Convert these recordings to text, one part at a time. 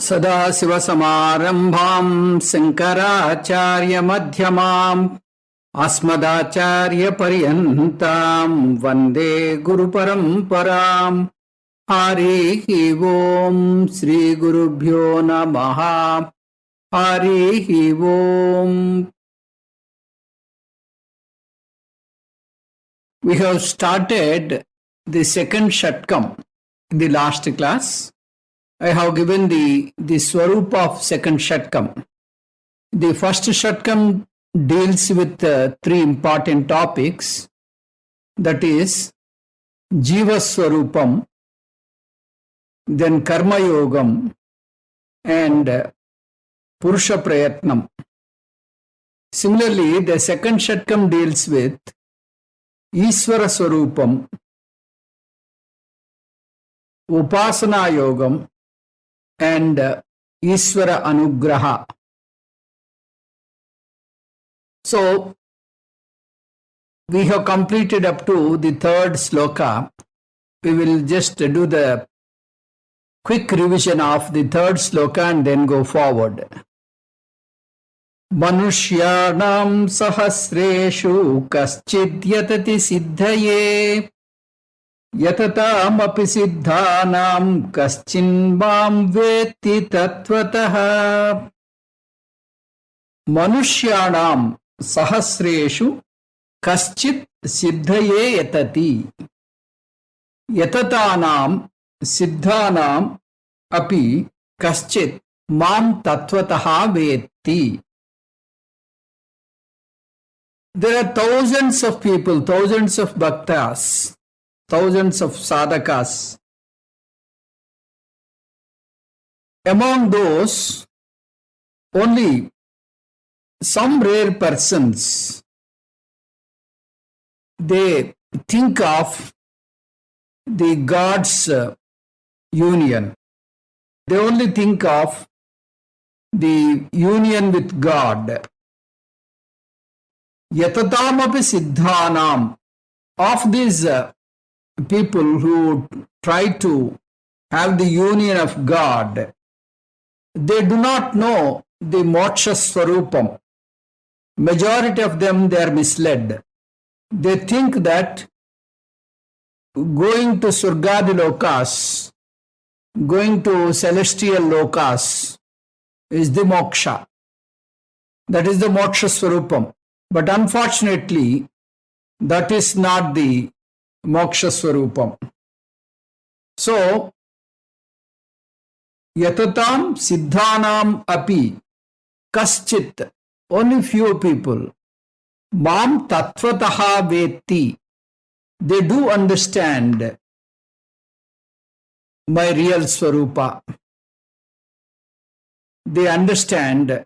सदाशिवसमारम्भां शङ्कराचार्यमध्यमाम् अस्मदाचार्यपर्यन्तां वन्दे गुरुपरम्पराम्। हरिः ओम् श्रीगुरुभ्यो नमः। हरिः ओम्. We have started the second Shatkam in the last class. I have given the Swarupa of second Shatkam. The first Shatkam deals with three important topics, that is Jiva Swarupam, then Karma Yogam, and Purusha Prayatnam. Similarly, the second Shatkam deals with Ishvara Swarupam, Upasana Yogam, and Ishvara Anugraha. So, we have completed up to the third sloka. We will just do the quick revision of the third sloka and then go forward. Manushyanam sahasreshu kaschid yatati siddhaye yatatam api siddhanam kaschin mam veti tattvataha. Manushyanam sahasreshu kaschid siddhaye yatati yatatanam siddhanam api kaschid mam tattvataha veti. There are thousands of people, thousands of bhaktas, thousands of sadhakas. Among those, only some rare persons, they think of the God's union. They only think of the union with God. Yatadamapi siddhanam. Of these people who try to have the union of God, they do not know the moksha swarupam. Majority of them, they are misled. They think that going to Surgadi Lokas, going to celestial Lokas is the moksha. That is the moksha swarupam. But unfortunately, that is not the moksha swarupam. So, yatatam siddhanam api kaschit, only few people, mam tattvataha veti, they do understand my real swarupa. They understand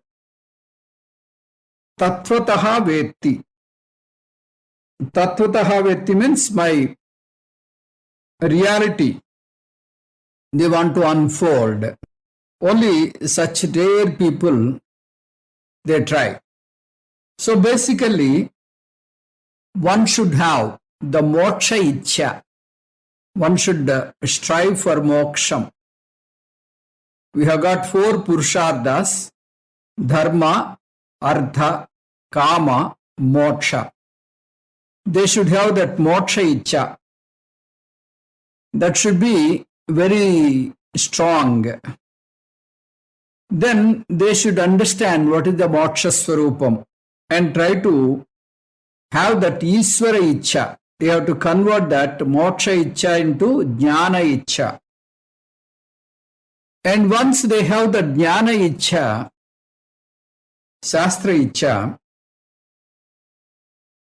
tattvataha veti. Tattvataha veti means my reality. They want to unfold. Only such rare people, they try. So basically, one should have the moksha ichcha. One should strive for moksham. We have got four purusharthas: dharma, artha, kama, moksha. They should have that moksha ichcha. That should be very strong. Then they should understand what is the moksha swarupam and try to have that Ishvara ichcha. They have to convert that moksha ichcha into Jnana ichcha. And once they have the Jnana ichcha, Shastra ichcha,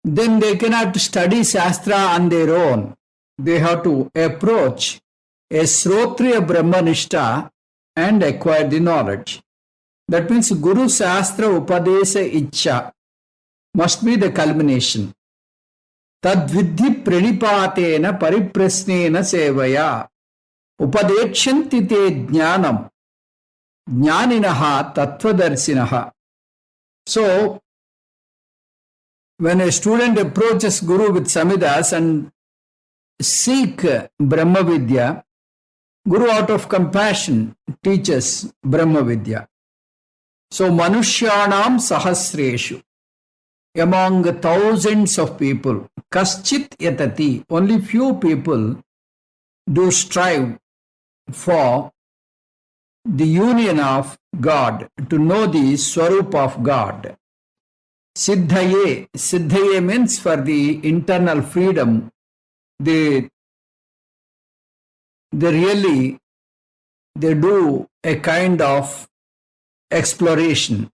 then they cannot study Shastra on their own. They have to approach a Srotriya Brahmanishta and acquire the knowledge. That means Guru Shastra Upadesa ichcha must be the culmination. Tadvidhi pranipatena pariprasnena sevaya upadechanti te jnanam jnaninaha tattvadarsinaha. So, when a student approaches Guru with Samidas and seek Brahma Vidya, Guru, out of compassion, teaches Brahma Vidya. So, Manushyanam Sahasreshu, among thousands of people, Kaschit Yatati, only few people do strive for the union of God, to know the Swarup of God. Siddhaye, Siddhaye means for the internal freedom. They do a kind of exploration.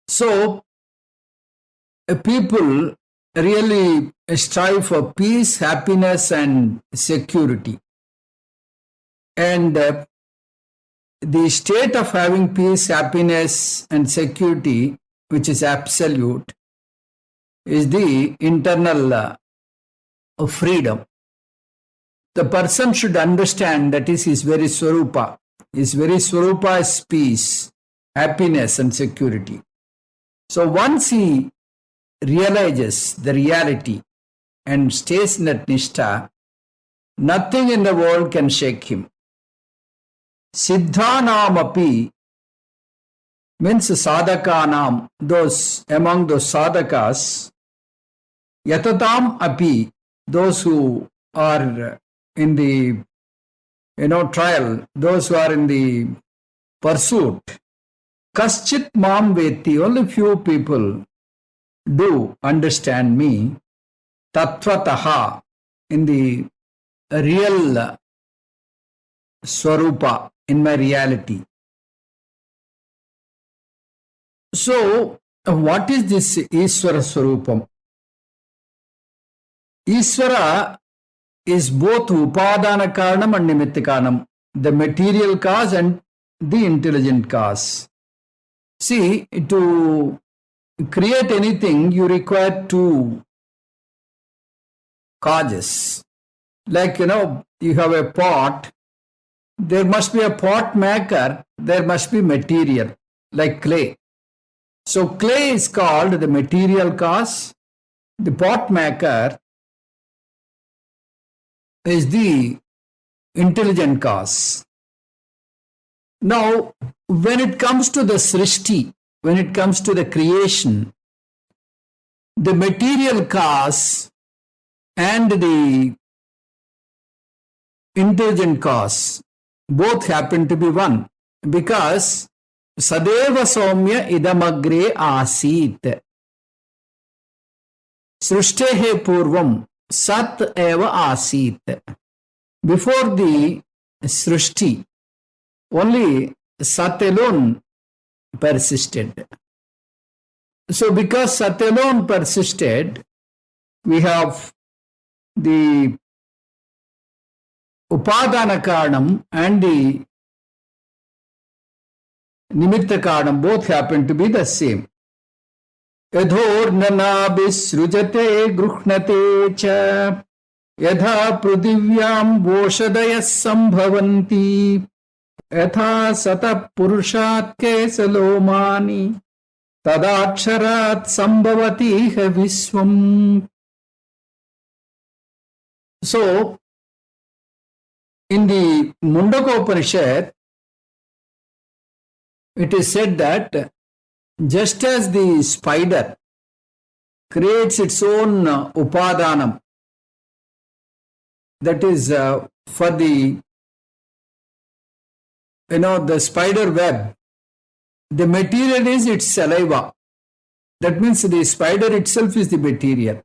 So, people really strive for peace, happiness, and security. And the state of having peace, happiness, and security, which is absolute, is the internal freedom. The person should understand that is his very Swarupa. His very Swarupa is peace, happiness, and security. So once he realizes the reality and stays in that nishtha, nothing in the world can shake him. Siddhanam api means sadhakanam, those among those sadhakas, yatatam api, those who are in the trial, those who are in the pursuit. Kaschit mam veti, only few people do understand me. Tattvataha, in the real Swarupa, in my reality. So, what is this Iswara Swarupam? Iswara is both Upadana Karanam and Nimitta Karanam, the material cause and the intelligent cause. See, to create anything, you require two causes. Like, you have a pot, there must be a pot maker, there must be material, like clay. So clay is called the material cause. The pot maker is the intelligent cause. Now, when it comes to the srishti, when it comes to the creation, the material cause and the intelligent cause both happen to be one, because Sadeva Soumya idamagre asit. Srushtehe purvam sat eva asit. Before the Srushti, only Sat alone persisted. So because Sat alone persisted, we have the Upadana Karanam and the Nimitta Karanam both happen to be the same. Yadhornana bisrujate gruhnate cha yadha prudivyam voshadayas sambhavanti yatha sata purushat kesalomani tadaksharat sambhavati visvam. So, in the Mundaka Upanishad, it is said that just as the spider creates its own upadanam, that is for the the spider web, the material is its saliva. That means the spider itself is the material.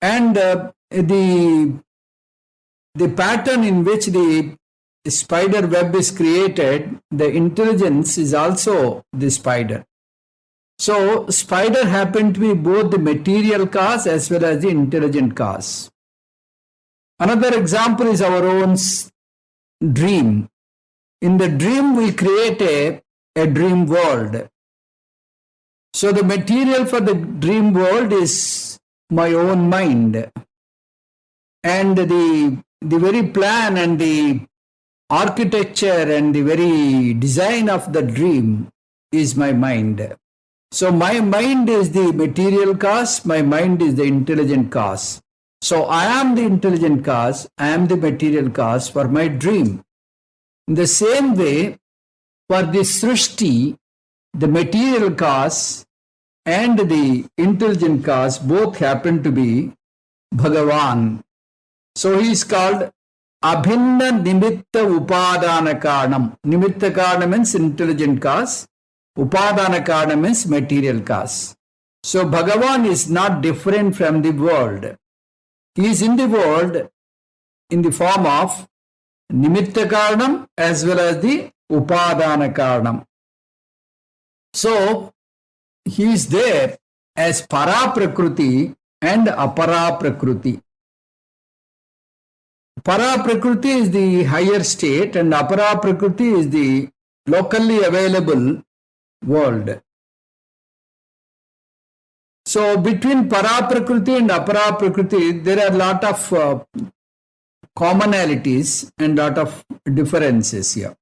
And the pattern in which the spider web is created, the intelligence is also the spider. So, spider happened to be both the material cause as well as the intelligent cause. Another example is our own dream. In the dream, we create a dream world. So, the material for the dream world is my own mind. And the very plan and the architecture and the very design of the dream is my mind. So my mind is the material cause, my mind is the intelligent cause. So I am the intelligent cause, I am the material cause for my dream. In the same way, for the Srishti, the material cause and the intelligent cause both happen to be Bhagavan. So he is called Abhinna Nimitta Upadana Karanam. Nimitta Karanam means intelligent cause. Upadana Karanam means material cause. So Bhagavan is not different from the world. He is in the world in the form of Nimitta Karanam as well as the Upadana Karanam. So he is there as Para Prakriti and Apara Prakriti. Para Prakriti is the higher state and Apara Prakriti is the locally available world. So between Para Prakriti and Apara Prakriti, there are a lot of commonalities and lot of differences here.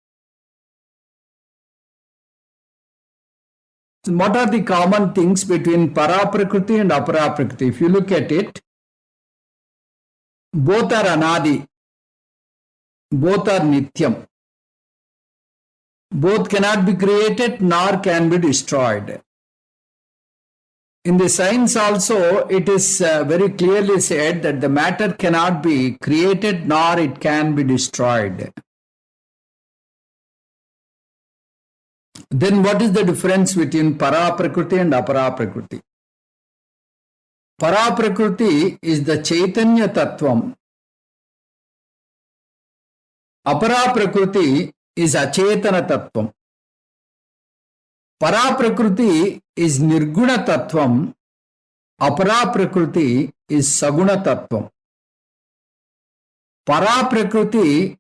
So what are the common things between Para Prakriti and Apara Prakriti? If you look at it, both are Anadi, both are Nityam. Both cannot be created nor can be destroyed. In the science also, it is very clearly said that the matter cannot be created nor it can be destroyed. Then what is the difference between Para Prakriti and Apara Prakriti? Para Prakriti is the Chaitanya Tattvam. Apara Prakriti is Achetana Tattvam. Para Prakriti is Nirguna Tattvam. Apara Prakriti is Saguna Tattvam. Para Prakriti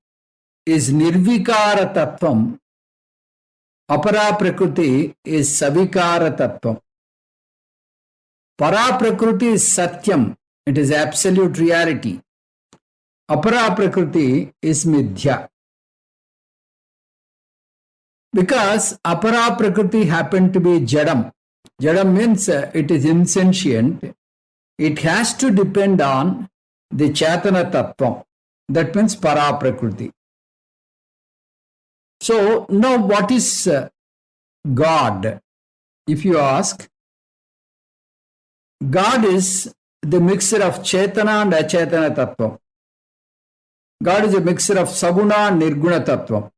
is Nirvikara Tattvam. Apara Prakriti is Savikara Tattvam. Para Prakriti is Satyam. It is absolute reality. Apara Prakriti is Midhya. Because Apara Prakriti happened to be Jadam. Jadam means it is insentient. It has to depend on the Chaitanya Tattvam. That means Para Prakriti. So now what is God? If you ask, God is the mixture of Chaitanya and Achetana Tattvam. God is a mixture of Saguna and Nirguna Tattvam.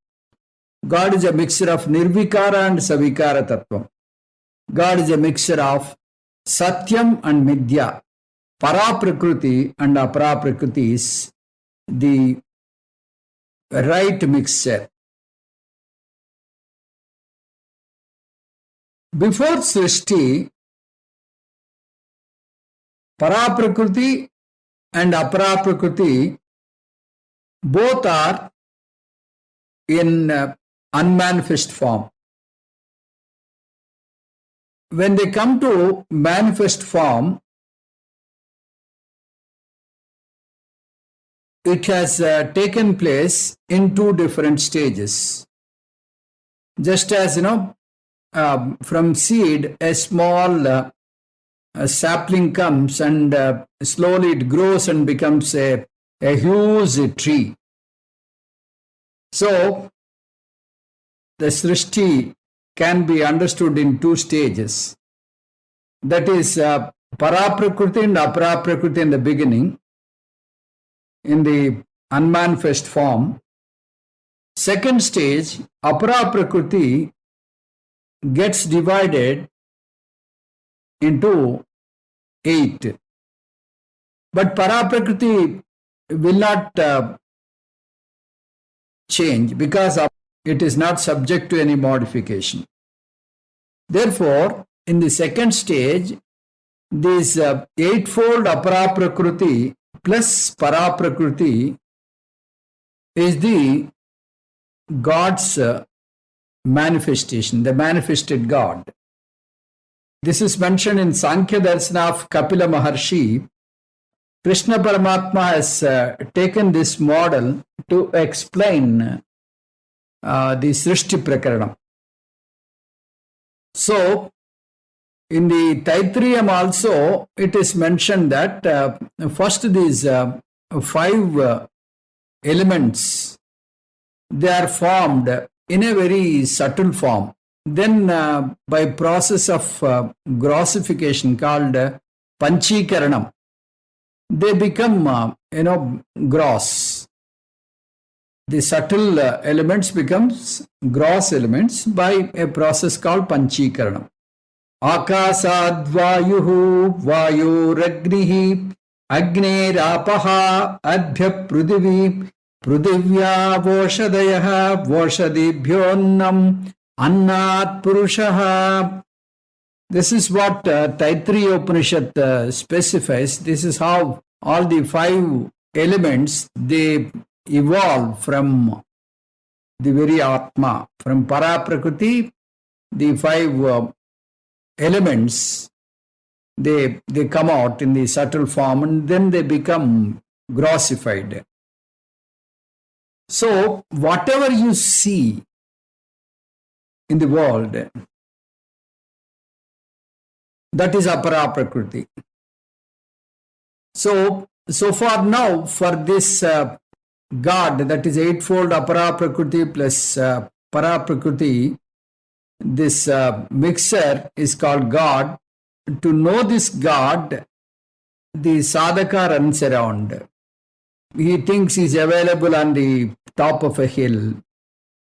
God is a mixture of Nirvikara and Savikara Tattvam. God is a mixture of Satyam and Midya. Para Prakriti and Apara Prakriti is the right mixture. Before Srishti, Para Prakriti and Apara Prakriti both are in unmanifest form. When they come to manifest form, it has taken place in two different stages. Just as from seed, a small sapling comes and slowly it grows and becomes a huge tree. So the Srishti can be understood in two stages. That is Para Prakriti and Apara Prakriti in the beginning, in the unmanifest form. Second stage, Apara Prakriti gets divided into 8. But Para Prakriti will not change because it is not subject to any modification. Therefore, in the second stage, this eightfold Apara Prakriti plus Para Prakriti is the God's manifestation, the manifested God. This is mentioned in Sankhya Darshana of Kapila Maharshi. Krishna Paramatma has taken this model to explain the Srishti Prakaranam. So, In the Taittiriya also, it is mentioned that first these five elements, they are formed in a very subtle form. Then by process of grossification called panchikaranam, they become gross. The subtle elements becomes gross elements by a process called panchikaranam. Akasad vayuhu vayuragnihi agneraapaha adbhya prudhivi prudhivya voshadayaha voshadibhyonnam annat purushaha. This is what Taittiriya Upanishad specifies. This is how all the five elements, they evolve from the very Atma. From Paraprakriti, the five elements, they come out in the subtle form and then they become grossified. So whatever you see in the world, that is Apara Prakriti. So far now, for this God, that is eightfold Apara Prakriti plus Para Prakriti, this mixer is called God. To know this God, the sadhaka runs around. He thinks he's available on the top of a hill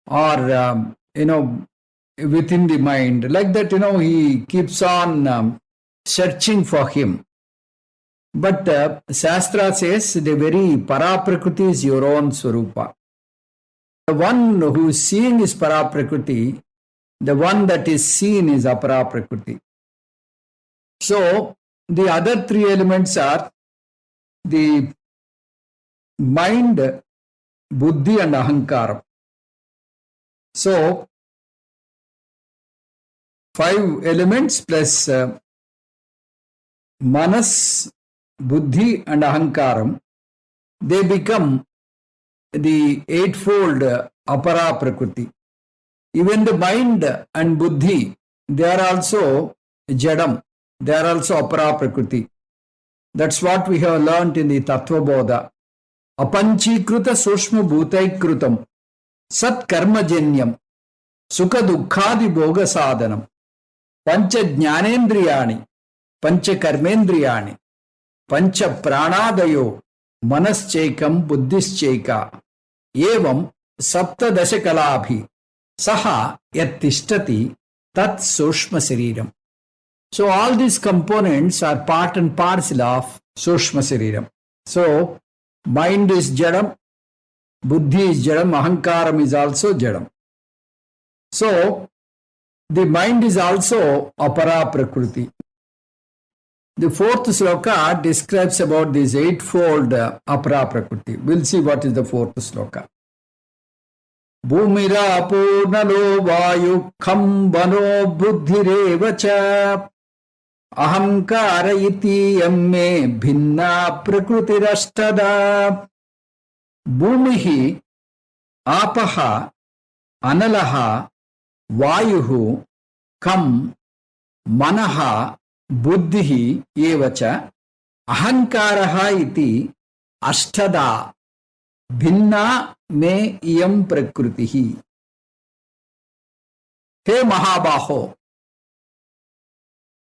or, within the mind. Like that, he keeps on searching for him. But Shastra says the very Paraprakriti is your own Swarupa. The one who is seeing is Paraprakriti. The one that is seen is Apara Prakriti. So, the other three elements are the mind, buddhi and ahankara. So, five elements plus manas, buddhi and ahankaram, they become the eightfold Apara Prakriti. Even the mind and buddhi, they are also jadam. They are also Apara Prakriti. That's what we have learnt in the Tattva Bodha. Apanchikruta sushma bhutaikrutam sat karma janyam sukha dukkhadi bhoga sadhanam pancha jnanendriyani pancha karmendriyani pancha pranadayo manaschaikam buddhischaika evam sapta dashakalabhi saha yattishtati tat sushma sariram. So all these components are part and parcel of sushma sariram. So mind is jadam, buddhi is jadam, ahankaram is also jadam. So the mind is also apara prakriti. The fourth sloka describes about this eightfold apara prakriti. We'll see what is the fourth sloka. Bhumira nalo vayu kham vano buddhirevacha ahankara iti yamme bhinna prakrutirashtada. Bhumihi apaha analaha vayuhu kham manaha buddhihi evacha ahankaraha iti ashtada bhinna me iyam prakritihi. He Mahabaho.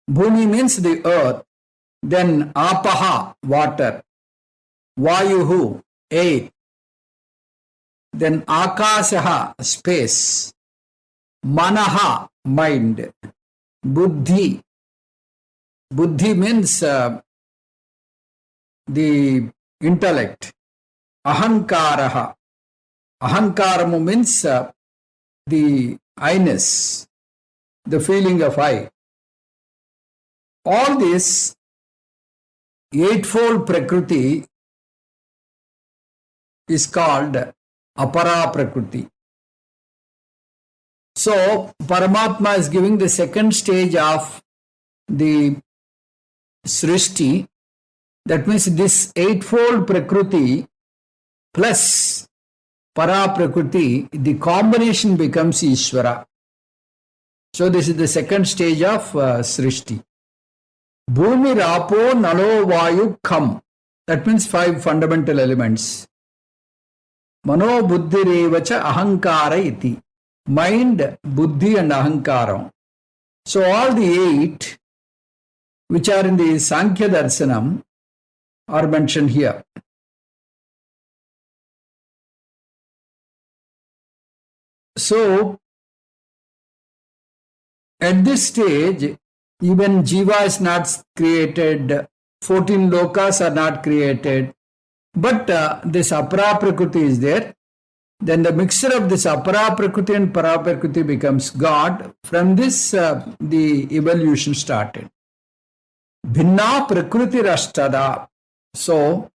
Bhumi means the earth, then apaha, water, vayuhu, air, then akasaha, space, manaha, mind, buddhi. Buddhi means the intellect. Ahankaraha. Ahankaramu means the I-ness, the feeling of I. All this eightfold Prakriti is called Apara Prakriti. So, Paramatma is giving the second stage of the Srishti. That means this eightfold Prakriti plus Para Prakriti, the combination becomes Ishvara. So this is the second stage of Srishti. Bhumi, Rapo, Nalo, Vayu, Kham. That means 5 fundamental elements. Mano, Buddhi, Revacha, Ahankara, Iti. Mind, Buddhi and Ahankaram. So all the 8 which are in the Sankhya Darsanam are mentioned here. So at this stage, even Jiva is not created, 14 Lokas are not created, but this Apara Prakriti is there. Then the mixture of this Apara Prakriti and Para Prakriti becomes God. From this, the evolution started. Bhinna Prakriti Rashtada. So,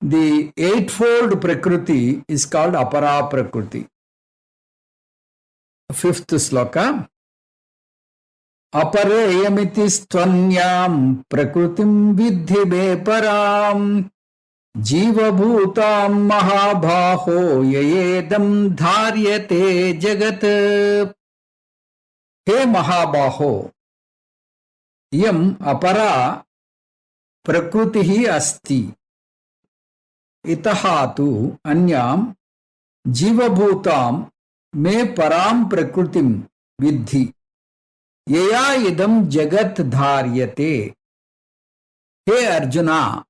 the eightfold Prakriti is called Apara Prakriti. 5th sloka. Apareyamiti stvanyam prakrutim vidhi me param jiva bhutam mahabhaho yayedam dharyate jagat. He mahabhaho, yam apara prakrutihi asti itaha tu anyam jiva bhutam me param prakrutim vidhi yaya idam jagat dharyate. Hey Arjuna,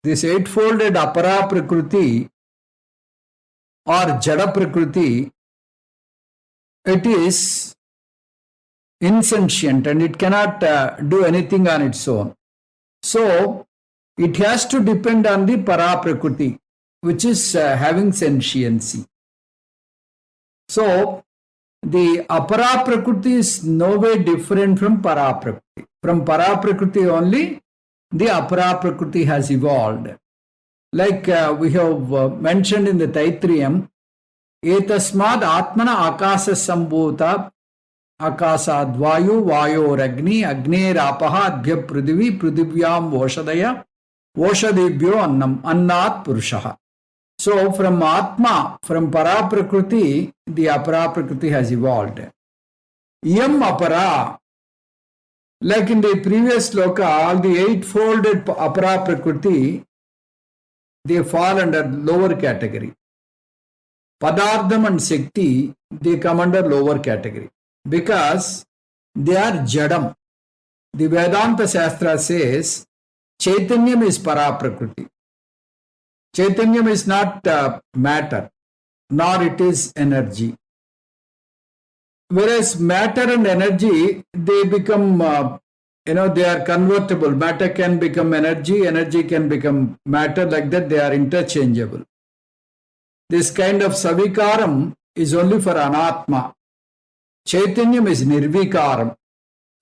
this eightfolded Apara Prakriti or Jada Prakriti, it is insentient and it cannot do anything on its own. So, it has to depend on the Para Prakriti, which is having sentiency. So, the Apara Prakriti is no way different from Para Prakriti. From Para Prakriti only, the Apara Prakriti has evolved. Like we have mentioned in the Taitriyam, Etasmad Atmana Akasa Sambhuta Akasad Vayu Vayo Ragni Agne Rapaha Adbhya Prudivi Prudivyam Voshadaya Voshadibhyo Annam Annat Purushaha. So from Atma, from Para Prakriti, the Apara Prakriti has evolved. Yam Apara, like in the previous sloka, all the eightfolded Apara Prakriti, they fall under lower category. Padardham and Shakti, they come under lower category because they are Jadam. The Vedanta Shastra says Chaitanyam is Para Prakriti. Chaitanyam is not matter, nor it is energy. Whereas matter and energy, they become, they are convertible. Matter can become energy, energy can become matter, like that they are interchangeable. This kind of savikaram is only for anatma. Chaitanyam is nirvikaram.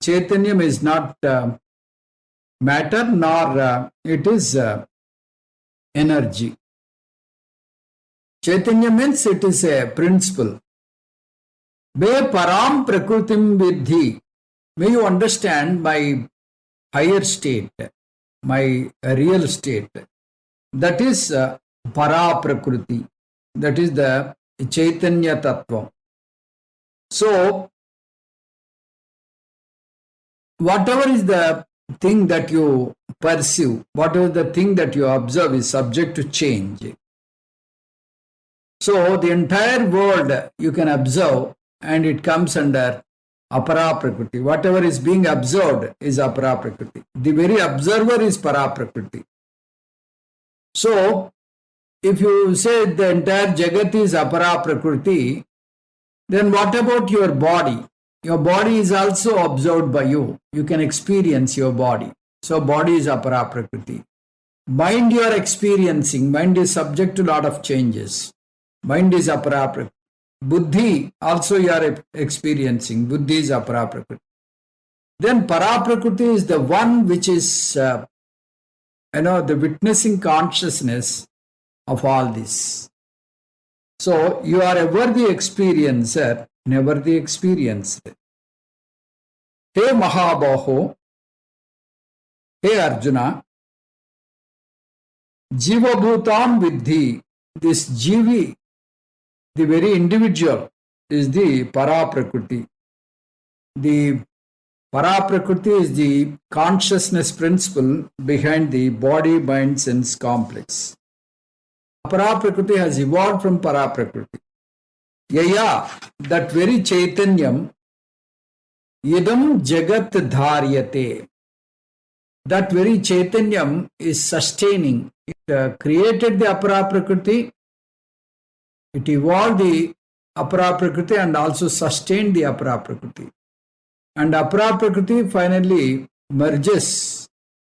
Chaitanyam is not matter, nor it is energy. Chaitanya means it is a principle. Be param prakrutim vidhi. May you understand my higher state, my real state. That is para prakriti. That is the Chaitanya Tattva. So, whatever is the thing that you perceive, whatever the thing that you observe is subject to change. So the entire world you can observe and it comes under Apara Prakriti. Whatever is being observed is Apara Prakriti. The very observer is Para Prakriti. So if you say the entire Jagat is Apara Prakriti, then what about your body? Your body is also observed by you. You can experience your body. So body is Apara Prakriti. Mind you are experiencing. Mind is subject to a lot of changes. Mind is Apara Prakriti. Buddhi also you are experiencing. Buddhi is Apara Prakriti. Then Para Prakriti is the one which is, the witnessing consciousness of all this. So you are ever the experiencer, never the experienced. He Mahabaho, Hey Arjuna, Jiva Bhutam Vidhi, this Jivi, the very individual, is the Para Prakriti. the Paraprakriti is the consciousness principle behind the body, mind, sense complex. Paraprakriti has evolved from Paraprakriti. Yaya, that very Chaitanyam, idam jagat dharyate. That very Chaitanyam is sustaining. It created the Aparaprakriti, it evolved the Aparaprakriti and also sustained the Aparaprakriti. And Aparaprakriti finally merges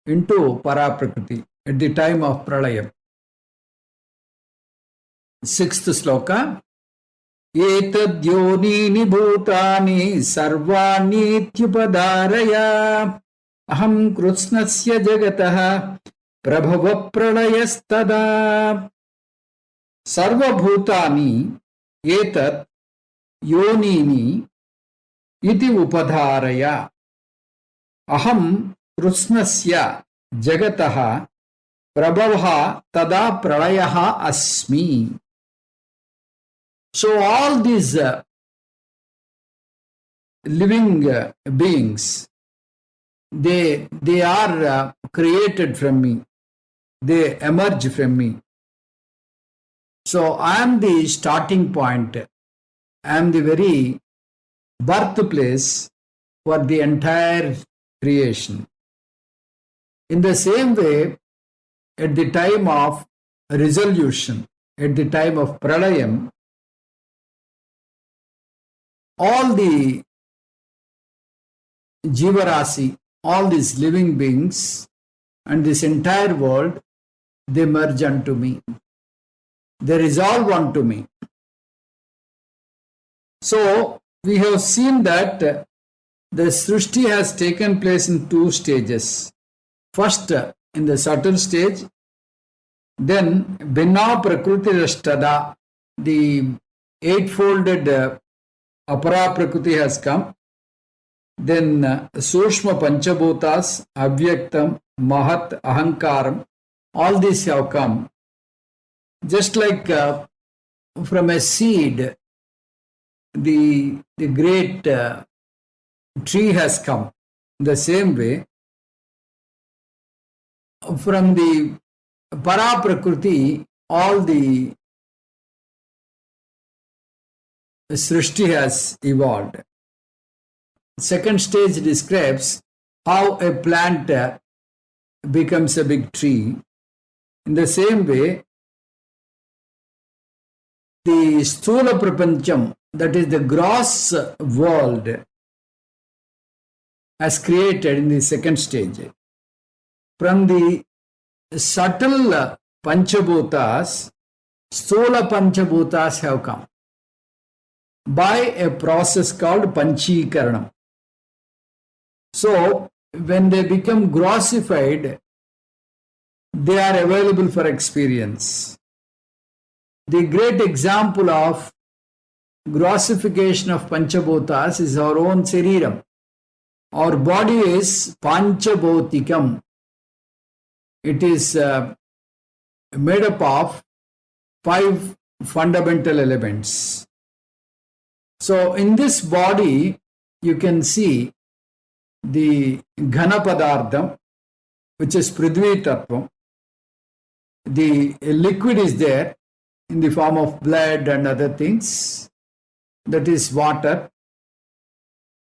into Paraprakriti at the time of Pralayam. Sixth sloka. Etad yonini bhutani sarvanityupadaraya aham krusnasya jagatah prabhava pralayastada. Sarva bhutani etad yonini iti upadharaya aham krusnasya jagatah prabhava tada pralayaha asmi. So all these living beings, they are created from me. They emerge from me. So I am the starting point. I am the very birthplace for the entire creation. In the same way, at the time of resolution, at the time of pralayam, all the Jivarasi, all these living beings and this entire world, they merge unto me. They resolve unto me. So, we have seen that the Srishti has taken place in two stages. First, in the subtle stage, then Bhinna Prakriti Rashtada, the eightfolded Apara Prakriti has come. Then Sushma Panchabhutas, Avyaktam, Mahat, Ahankaram, all these have come. Just like from a seed, the great tree has come. In the same way, from the Para Prakriti, all the Srishti has evolved. Second stage describes how a plant becomes a big tree. In the same way, the Sthula Prapancham, that is the gross world, has created in the second stage. From the subtle Panchabhutas, Sthula Panchabhutas have come by a process called Panchikaranam. So, when they become grossified, they are available for experience. The great example of grossification of Panchabhutas is our own Sariram. Our body is Panchabhotikam. It is made up of 5 fundamental elements. So, in this body, you can see the Ghana Padardham, which is Prithvi Tattvam. The liquid is there in the form of blood and other things. That is water.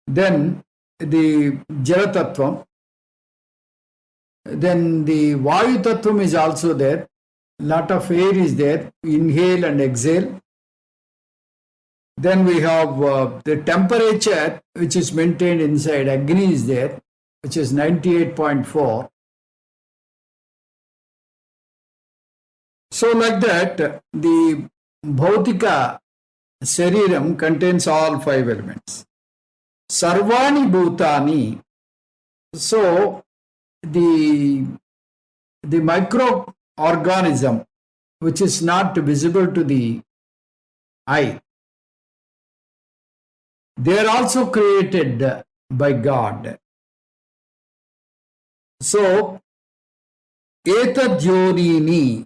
Then the Jala Tattvam. Then the Vayu Tattvam is also there. Lot of air is there. Inhale and exhale. Then we have the temperature which is maintained inside. Agni is there, which is 98.4. So like that, the Bhautika Sariram contains all 5 elements. Sarvani Bhutani. So the microorganism which is not visible to the eye, they are also created by God. So, etad yonini.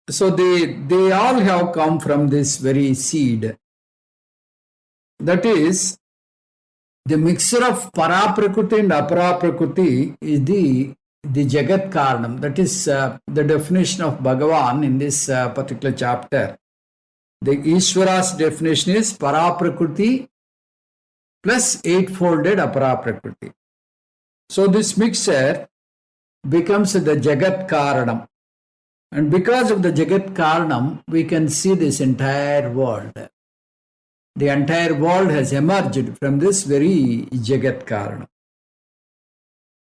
So they all have come from this very seed. That is, The mixture of Paraprakriti and Aparaprakriti is the Jagat Karanam. That is the definition of Bhagavan in this particular chapter. The Ishvara's definition is Paraprakriti plus eightfolded Aparaprakriti. So this mixture becomes the Jagat Karanam. And because of the Jagat Karanam, we can see this entire world. The entire world has emerged from this very Jagat Karanam.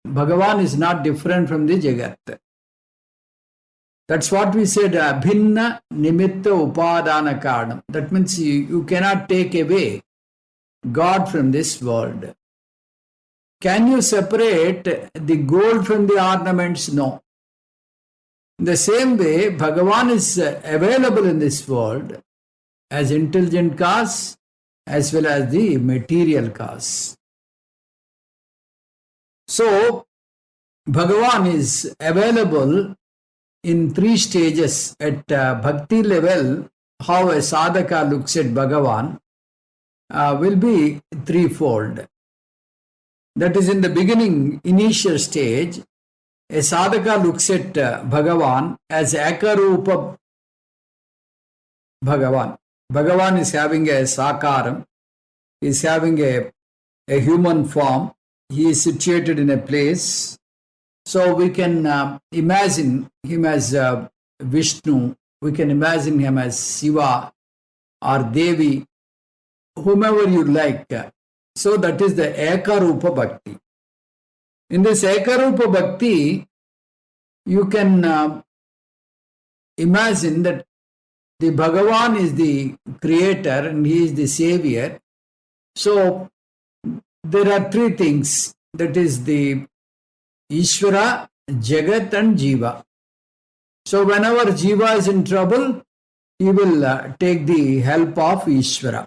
Bhagavan is not different from the Jagat. That's what we said, Abhinna Nimitta Upadana Karanam. That means you cannot take away God from this world. Can you separate the gold from the ornaments? No. In the same way, Bhagavan is available in this world as intelligent cause as well as the material cause. So, Bhagavan is available in three stages. At bhakti level, how a sadhaka looks at Bhagavan will be threefold. That is, in the beginning, initial stage, a sadhaka looks at Bhagavan as Akarupa Bhagavan. Bhagavan is having a sakaram, he is having a human form, he is situated in a place. So we can imagine him as Vishnu, we can imagine him as Shiva or Devi, whomever you like. So that is the Ekarupa Bhakti. In this Ekarupa Bhakti, you can imagine that the Bhagavan is the creator and he is the savior. So there are three things, that is the Ishvara, Jagat and Jiva. So whenever Jiva is in trouble, he will take the help of Ishvara.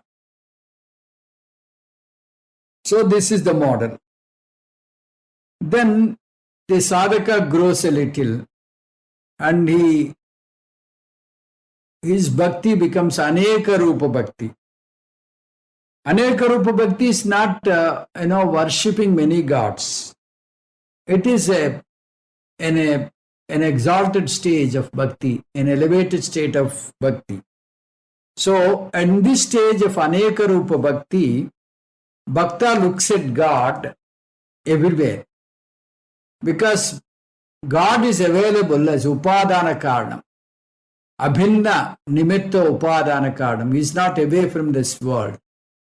So this is the model. Then the sadhaka grows a little and his bhakti becomes Aneka Rupa Bhakti. Aneka Rupa Bhakti is not worshipping many gods. It is an exalted stage of bhakti, an elevated state of bhakti. So in this stage of Aneka Rupa Bhakti, Bhakta looks at God everywhere. Because God is available as Upadana Karanam. Abhinna Nimitta Upadana Karanam. He is not away from this world.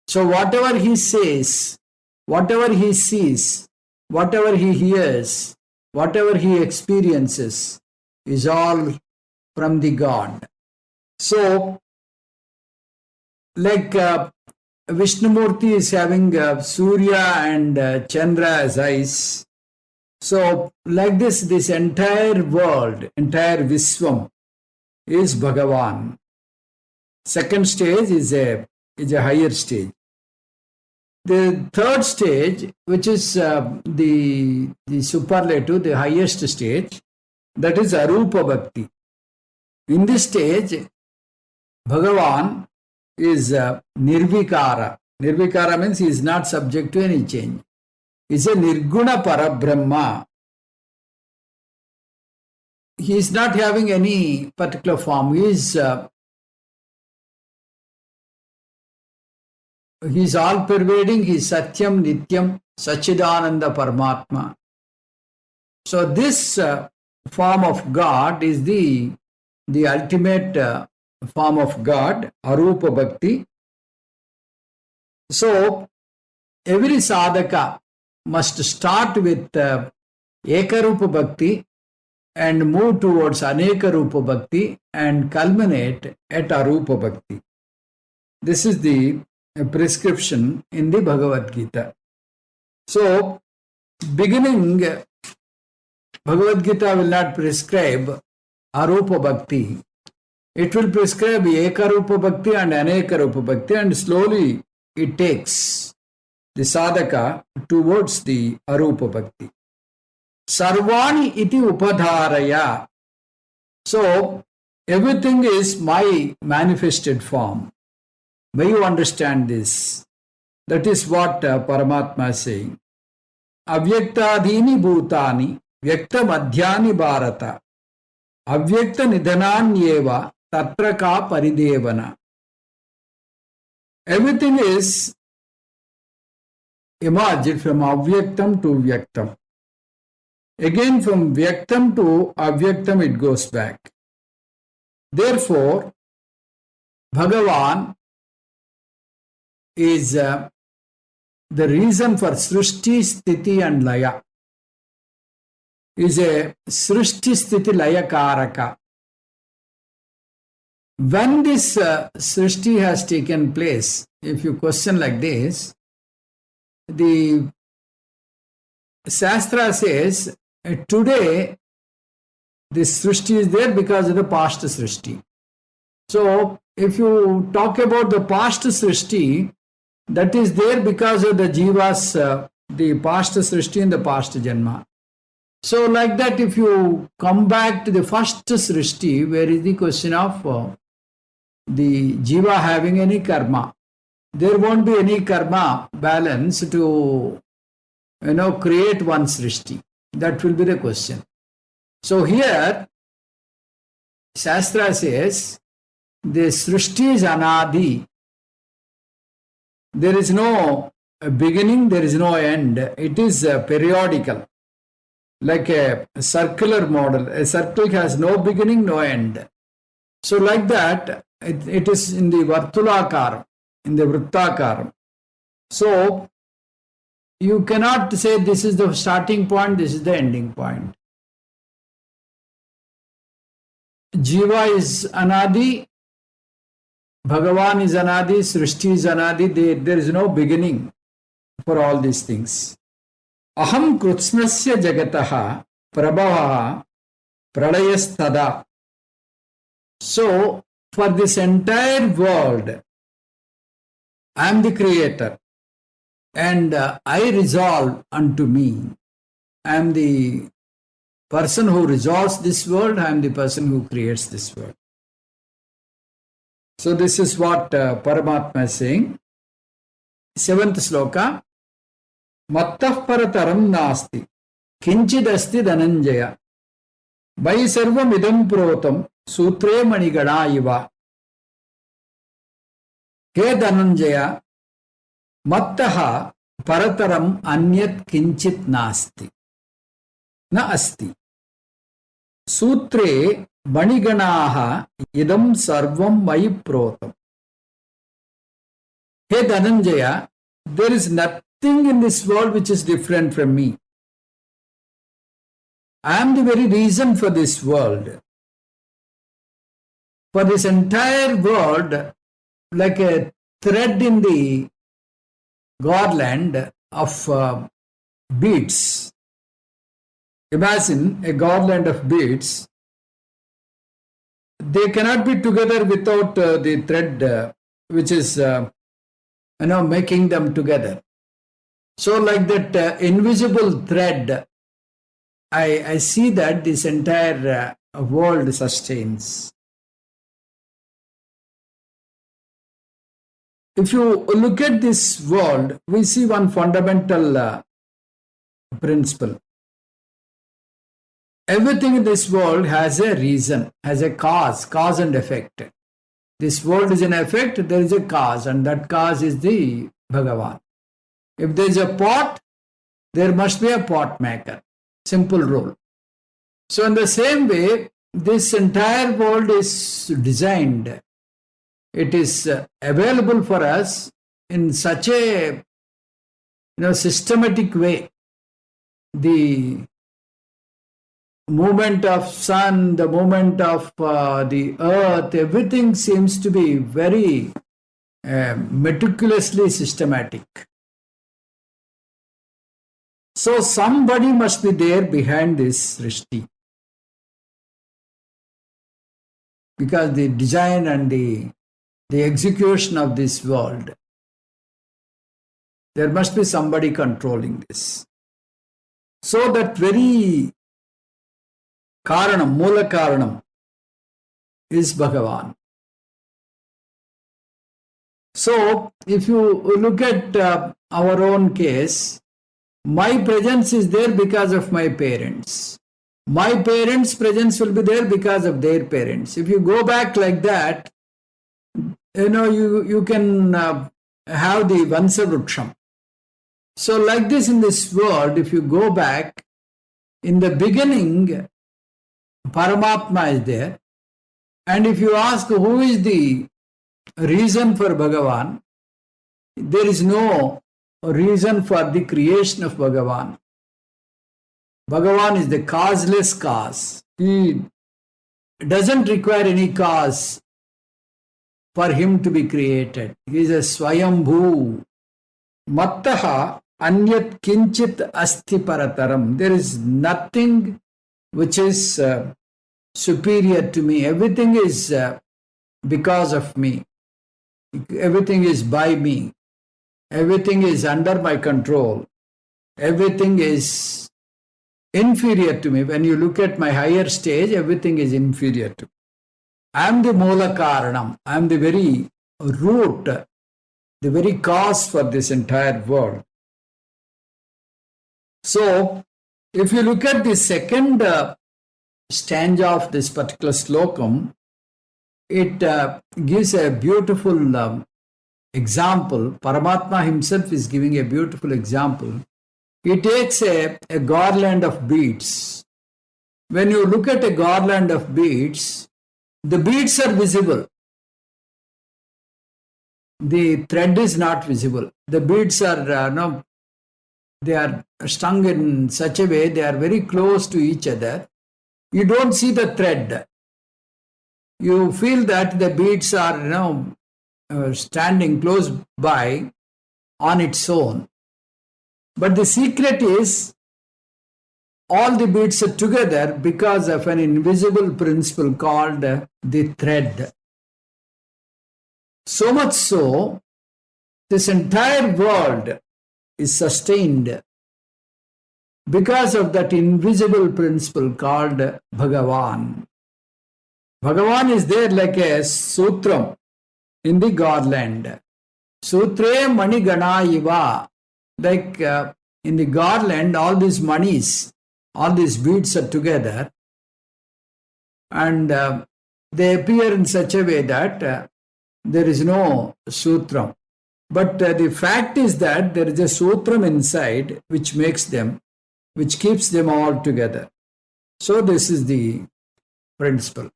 So whatever he says, whatever he sees, whatever he hears, whatever he experiences is all from the God. So, like Vishnumurti is having Surya and Chandra as eyes. So, like this entire world, entire Viswam is Bhagavan. Second stage is a higher stage. The third stage, which is the superlative, the highest stage, that is Arupa Bhakti. In this stage, Bhagavan is Nirvikara. Nirvikara means he is not subject to any change. He is a Nirguna Parabrahma. He is not having any particular form. He is all-pervading, he is Satyam, Nityam, Sachidananda Paramatma. So this form of God is the ultimate form of God, Arupa Bhakti. So every sadhaka must start with Ekarupa Bhakti and move towards Aneka Rupa Bhakti and culminate at Arupa Bhakti. This is the prescription in the Bhagavad Gita. So, beginning, Bhagavad Gita will not prescribe Arupa Bhakti. It will prescribe Ekarupa Bhakti and Aneka Rupa Bhakti, and slowly it takes the sadhaka towards the Arupa Bhakti. Sarvani iti upadharaya. So, everything is my manifested form. May you understand this. That is what Paramatma is saying. Avyaktadini bhutani vyakta madhyani bharata avyakta nidhananyeva tatra ka paridevana. Everything is emerged from avyaktam to vyaktam. Again from vyaktam to avyaktam it goes back. Therefore, Bhagavan is the reason for Srishti, Sthiti and Laya. Is a Srishti, Sthiti, Laya Karaka. When this Srishti has taken place, if you question like this, the Shastra says, today this Srishti is there because of the past Srishti. So, if you talk about the past Srishti, that is there because of the Jivas, the past Srishti and the past Janma. So, like that, if you come back to the first Srishti, where is the question of the Jiva having any karma? There won't be any karma balance to create one Srishti. That will be the question. So here, Shastra says, the Srishti is anadi. There is no beginning, there is no end. It is periodical. Like a circular model. A circle has no beginning, no end. So like that, it is in the Vartulakar, in the Vrittakar. So, you cannot say this is the starting point, this is the ending point. Jiva is anadi, Bhagavan is anadi, Srishti is anadi, there is no beginning for all these things. Aham krutsnasya jagataha prabhavaha pralayastada. So, for this entire world, I am the creator. And I resolve unto me. I am the person who resolves this world. I am the person who creates this world. So this is what Paramatma is saying. 7th sloka. Mattah parataram nasti kinchidasti dhananjaya vai sarvam idam protam sutre manigana iva. He Dhananjaya, Mattaha Parataram Anyat Kinchit Nasti. Na Asti. Sutre Baniganaha Idam Sarvam Mai Protam. He Dhananjaya, there is nothing in this world which is different from me. I am the very reason for this world. For this entire world, like a thread in the garland of beads. Imagine a garland of beads. They cannot be together without the thread which is making them together. So like that invisible thread, I see that this entire world sustains. If you look at this world, we see one fundamental principle. Everything in this world has a reason, has a cause and effect. This world is an effect, there is a cause, and that cause is the Bhagavan. If there is a pot, there must be a pot maker. Simple rule. So in the same way, this entire world is designed. It is available for us in such a systematic way. The movement of sun, the movement of the earth, everything seems to be very meticulously systematic. So somebody must be there behind this Srishti. Because the design and the execution of this world, there must be somebody controlling this. So that very Karanam, Mula Karanam is Bhagavan. So, if you look at our own case, my presence is there because of my parents. My parents' presence will be there because of their parents. If you go back like that, you can have the Vansavruksham. So, like this in this world, if you go back, in the beginning, Paramatma is there. And if you ask who is the reason for Bhagavan, there is no reason for the creation of Bhagavan. Bhagavan is the causeless cause. He doesn't require any cause for him to be created. He is a Swayambhu. Mattaha anyat kinchit asti parataram. There is nothing which is superior to me. Everything is because of me. Everything is by me. Everything is under my control. Everything is inferior to me. When you look at my higher stage, everything is inferior to me. I am the Moola Karanam. I am the very root, the very cause for this entire world. So, if you look at the second stanza of this particular slokam, it gives a beautiful example. Paramatma himself is giving a beautiful example. He takes a garland of beads. When you look at a garland of beads, the beads are visible. The thread is not visible. The beads are they are strung in such a way, they are very close to each other. You don't see the thread. You feel that the beads are standing close by on its own. But the secret is all the beads are together because of an invisible principle called the thread. So much so, this entire world is sustained because of that invisible principle called Bhagavan. Bhagavan is there like a sutram in the garland. Sutre mani gana iva. Like in the garland, all these manis, all these beads are together and they appear in such a way that there is no sutram. But the fact is that there is a sutram inside which keeps them all together. So this is the principle.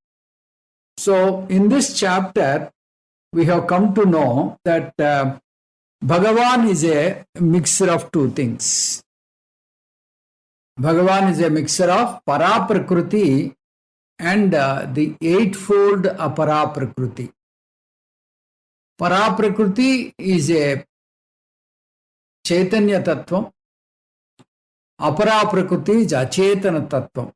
So in this chapter, we have come to know that Bhagavan is a mixture of two things. Bhagavan is a mixture of Paraprakriti and the eightfold Aparaprakriti. Paraprakriti is a Chaitanya Tattvam. Aparaprakriti is Achetana Tattvam.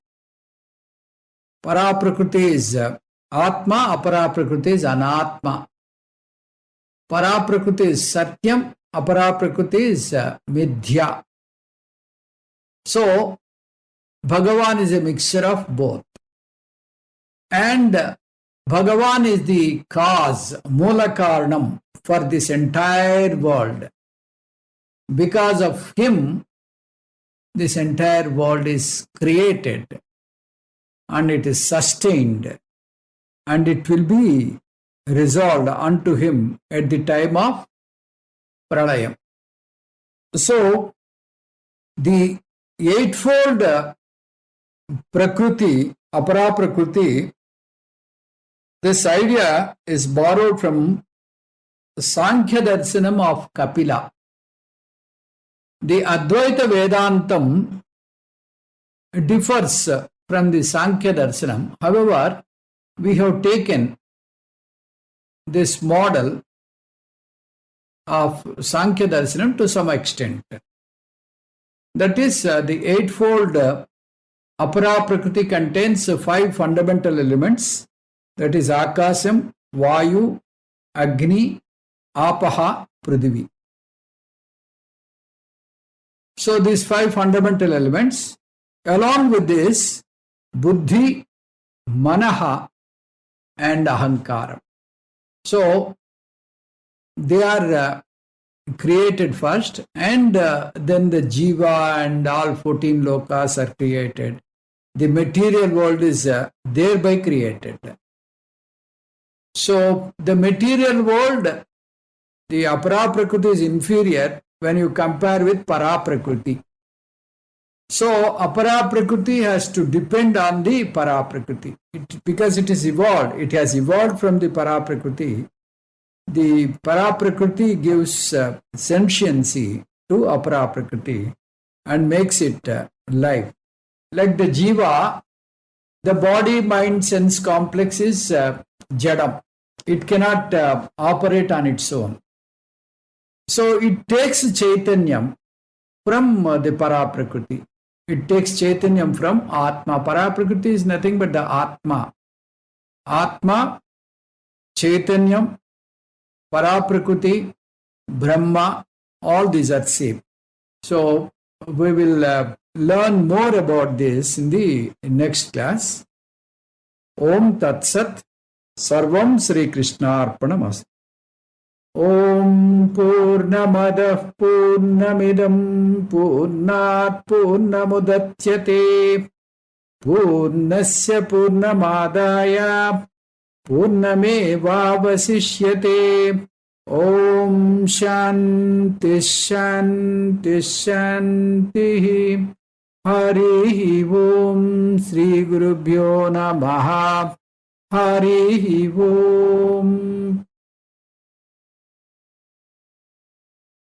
Paraprakriti is Atma, Aparaprakriti is Anatma. Paraprakriti is Satyam, Aparaprakriti is Midya. So, Bhagavan is a mixture of both. And Bhagavan is the cause, Moola Karanam, for this entire world. Because of him, this entire world is created and it is sustained and it will be resolved unto him at the time of Pralayam. So, the eightfold Prakriti, Aparaprakriti, this idea is borrowed from Sankhya Darsanam of Kapila. The Advaita Vedantam differs from the Sankhya Darsanam. However, we have taken this model of Sankhya Darsanam to some extent. That is, the eightfold Aparaprakriti contains 5 fundamental elements. That is Akasam, Vayu, Agni, Apaha, Prithvi. So these 5 fundamental elements, along with this, Buddhi, Manaha and Ahankaram. So they are created first, and then the jiva and all 14 lokas are created. The material world is thereby created. So the material world, the apara prakriti is inferior when you compare with para prakriti. So apara prakriti has to depend on the para prakriti because it is evolved. It has evolved from the para prakriti. The para prakriti gives sentiency to apara prakriti and makes it life. Like the jiva, the body, mind, sense complex is jadam. It cannot operate on its own. So it takes chaitanyam from the para prakriti. It takes chaitanyam from atma. Para prakriti is nothing but the atma. Atma, chaitanyam, para prakriti, brahma, all these are same. So we will learn more about this in the next class. Om Tat Sat. Sarvam Sri Krishna Arpanamastu. Om Purnamadah Purnamidam Purnat Purnamudachyate Purnasya Purnamadaya Purnamevavasishyate. Om Shanti Shanti Shanti. Hari Om Sri Gurubhyo Namaha. Hari Om.